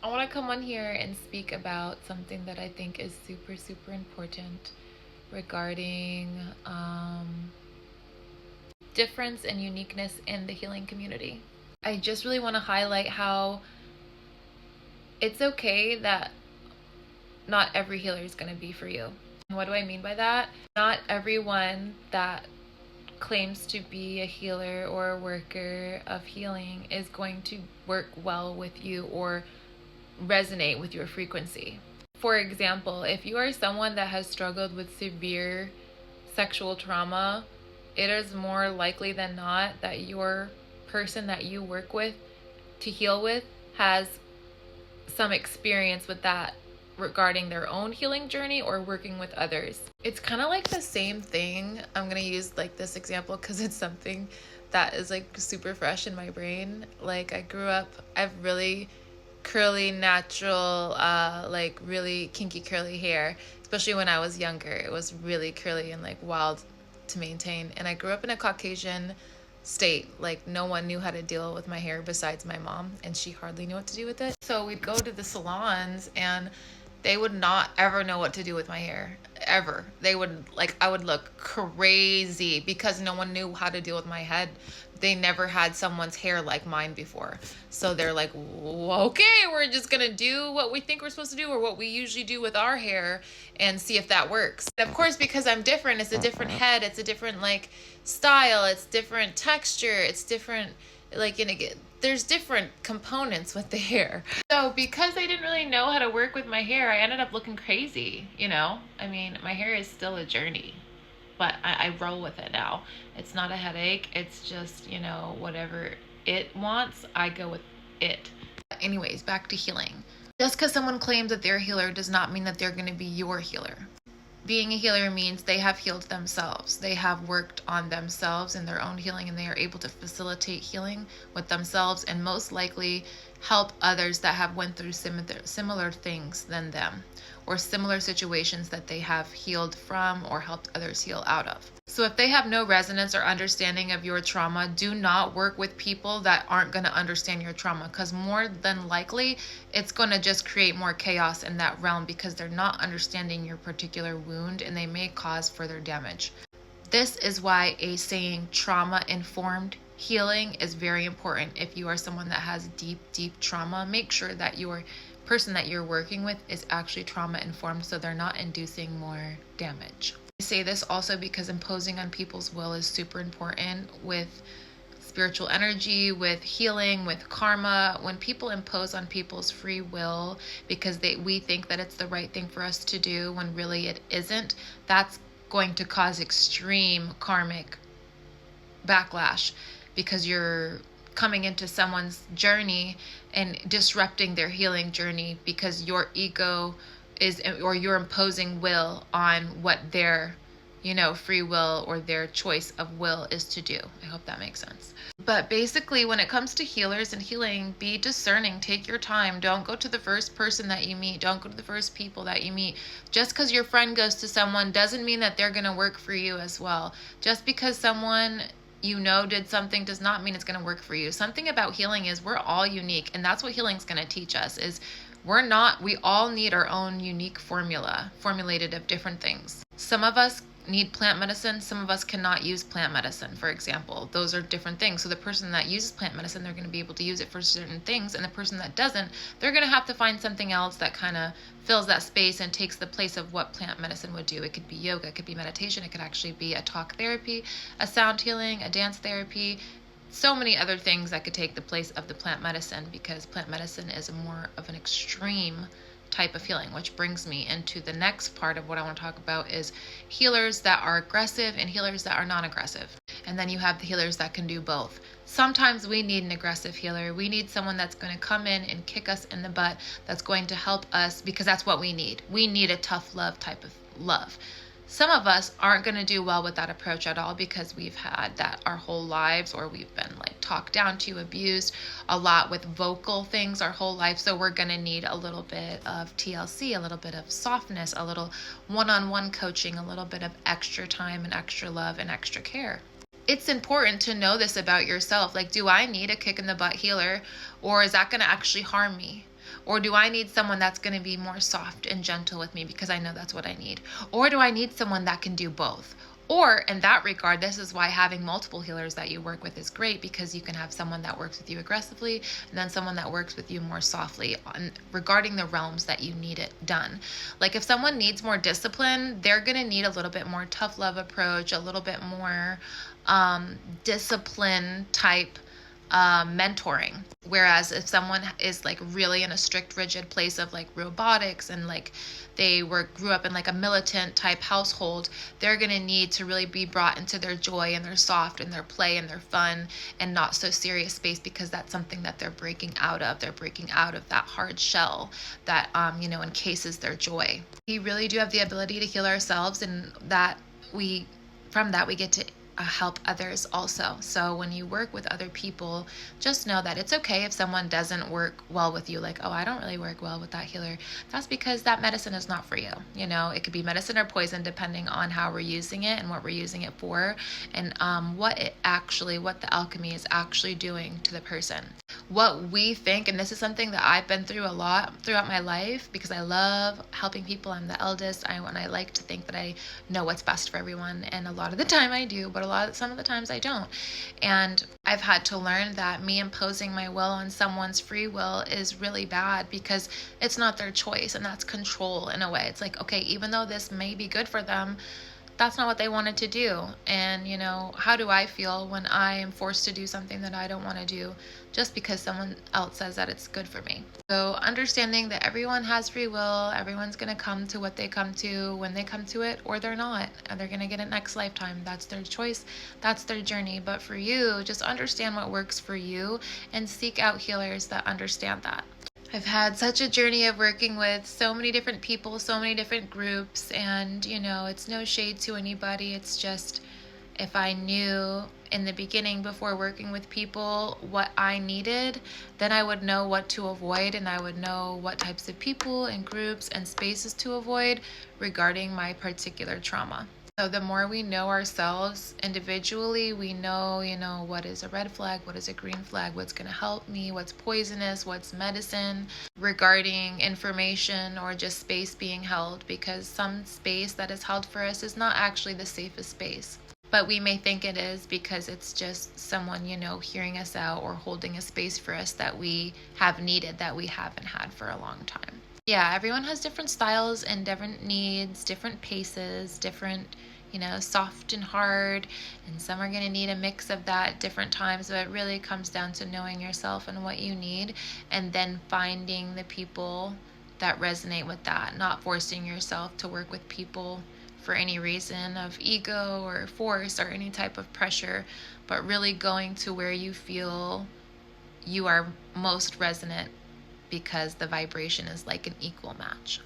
I want to come on here and speak about something that I think is super, super important regarding difference and uniqueness in the healing community. I just really want to highlight how it's okay that not every healer is going to be for you. And what do I mean by that? Not everyone that claims to be a healer or a worker of healing is going to work well with you or resonate with your frequency. For example, if you are someone that has struggled with severe sexual trauma, it is more likely than not that your person that you work with to heal with has some experience with that regarding their own healing journey or working with others. It's kind of like the same thing. I'm going to use like this example because it's something that is like super fresh in my brain. Like I grew up, I've really curly, natural, like really kinky curly hair, especially when I was younger. It was really curly and like wild to maintain. And I grew up in a Caucasian state. Like no one knew how to deal with my hair besides my mom, and she hardly knew what to do with it. So we'd go to the salons and they would not ever know what to do with my hair ever. They would like, I would look crazy because no one knew how to deal with my head. They never had someone's hair like mine before. So they're like, okay, we're just gonna do what we think we're supposed to do or what we usually do with our hair and see if that works. And of course, because I'm different, it's a different head, it's a different like style, it's different texture, it's different like there's different components with the hair. So because I didn't really know how to work with my hair, I ended up looking crazy, you know? I mean, my hair is still a journey, but I roll with it now. It's not a headache. It's just, you know, whatever it wants, I go with it. Anyways, back to healing. Just because someone claims that they're a healer does not mean that they're going to be your healer. Being a healer means they have healed themselves. They have worked on themselves and their own healing, and they are able to facilitate healing with themselves and most likely help others that have went through similar things than them, or similar situations that they have healed from or helped others heal out of. So if they have no resonance or understanding of your trauma, do not work with people that aren't going to understand your trauma, because more than likely it's going to just create more chaos in that realm because they're not understanding your particular wound and they may cause further damage. This is why a saying trauma-informed healing is very important. If you are someone that has deep trauma, make sure that your person that you're working with is actually trauma-informed so they're not inducing more damage. I say this also because imposing on people's will is super important with spiritual energy, with healing, with karma. When people impose on people's free will because we think that it's the right thing for us to do when really it isn't, that's going to cause extreme karmic backlash because you're coming into someone's journey and disrupting their healing journey because your ego is, or you're imposing will on what their, free will or their choice of will is to do. I hope that makes sense. But basically, when it comes to healers and healing, be discerning. Take your time. Don't go to the first person that you meet. Don't go to the first people that you meet. Just because your friend goes to someone doesn't mean that they're going to work for you as well. Just because someone did something does not mean it's going to work for you. Something about healing is we're all unique, and that's what healing's going to teach us is we all need our own unique formula, formulated of different things. Some of us need plant medicine. Some of us cannot use plant medicine, for example. Those are different things. So the person that uses plant medicine, they're going to be able to use it for certain things. And the person that doesn't, they're going to have to find something else that kind of fills that space and takes the place of what plant medicine would do. It could be yoga, it could be meditation, it could actually be a talk therapy, a sound healing, a dance therapy, so many other things that could take the place of the plant medicine, because plant medicine is more of an extreme type of healing, which brings me into the next part of what I want to talk about is healers that are aggressive and healers that are non-aggressive. And then you have the healers that can do both. Sometimes we need an aggressive healer. We need someone that's going to come in and kick us in the butt, that's going to help us, because that's what we need. We need a tough love type of love. Some of us aren't going to do well with that approach at all because we've had that our whole lives, or we've been like talked down to, abused a lot with vocal things our whole life. So we're going to need a little bit of TLC, a little bit of softness, a little one-on-one coaching, a little bit of extra time and extra love and extra care. It's important to know this about yourself. Like, do I need a kick in the butt healer, or is that going to actually harm me? Or do I need someone that's going to be more soft and gentle with me because I know that's what I need? Or do I need someone that can do both? Or in that regard, this is why having multiple healers that you work with is great, because you can have someone that works with you aggressively and then someone that works with you more softly regarding the realms that you need it done. Like if someone needs more discipline, they're going to need a little bit more tough love approach, a little bit more discipline type mentoring. Whereas if someone is like really in a strict, rigid place of like robotics and like they grew up in like a militant type household, they're going to need to really be brought into their joy and their soft and their play and their fun and not so serious space, because that's something that they're breaking out of. They're breaking out of that hard shell that encases their joy. We really do have the ability to heal ourselves, and that from that we get to help others also. So when you work with other people, just know that it's okay if someone doesn't work well with you. Like, oh, I don't really work well with that healer. That's because that medicine is not for you. It could be medicine or poison depending on how we're using it and what we're using it for, and what the alchemy is actually doing to the person. What we think, and this is something that I've been through a lot throughout my life because I love helping people. I'm the eldest. I like to think that I know what's best for everyone, and a lot of the time I do, but some of the times I don't. And I've had to learn that me imposing my will on someone's free will is really bad, because it's not their choice, and that's control in a way. It's like, okay, even though this may be good for them, that's not what they wanted to do. And how do I feel when I am forced to do something that I don't want to do just because someone else says that it's good for me? So understanding that everyone has free will, everyone's going to come to what they come to when they come to it, or they're not, and they're going to get it next lifetime. That's their choice, that's their journey. But for you, just understand what works for you and seek out healers that understand that. I've had such a journey of working with so many different people, so many different groups, and it's no shade to anybody. It's just, if I knew in the beginning before working with people what I needed, then I would know what to avoid, and I would know what types of people and groups and spaces to avoid regarding my particular trauma. So the more we know ourselves individually, we know, what is a red flag, what is a green flag, what's going to help me, what's poisonous, what's medicine, regarding information or just space being held, because some space that is held for us is not actually the safest space. But we may think it is because it's just someone, hearing us out or holding a space for us that we have needed, that we haven't had for a long time. Yeah, everyone has different styles and different needs, different paces, different, soft and hard, and some are going to need a mix of that at different times. But it really comes down to knowing yourself and what you need, and then finding the people that resonate with that, not forcing yourself to work with people for any reason of ego or force or any type of pressure, but really going to where you feel you are most resonant, because the vibration is like an equal match.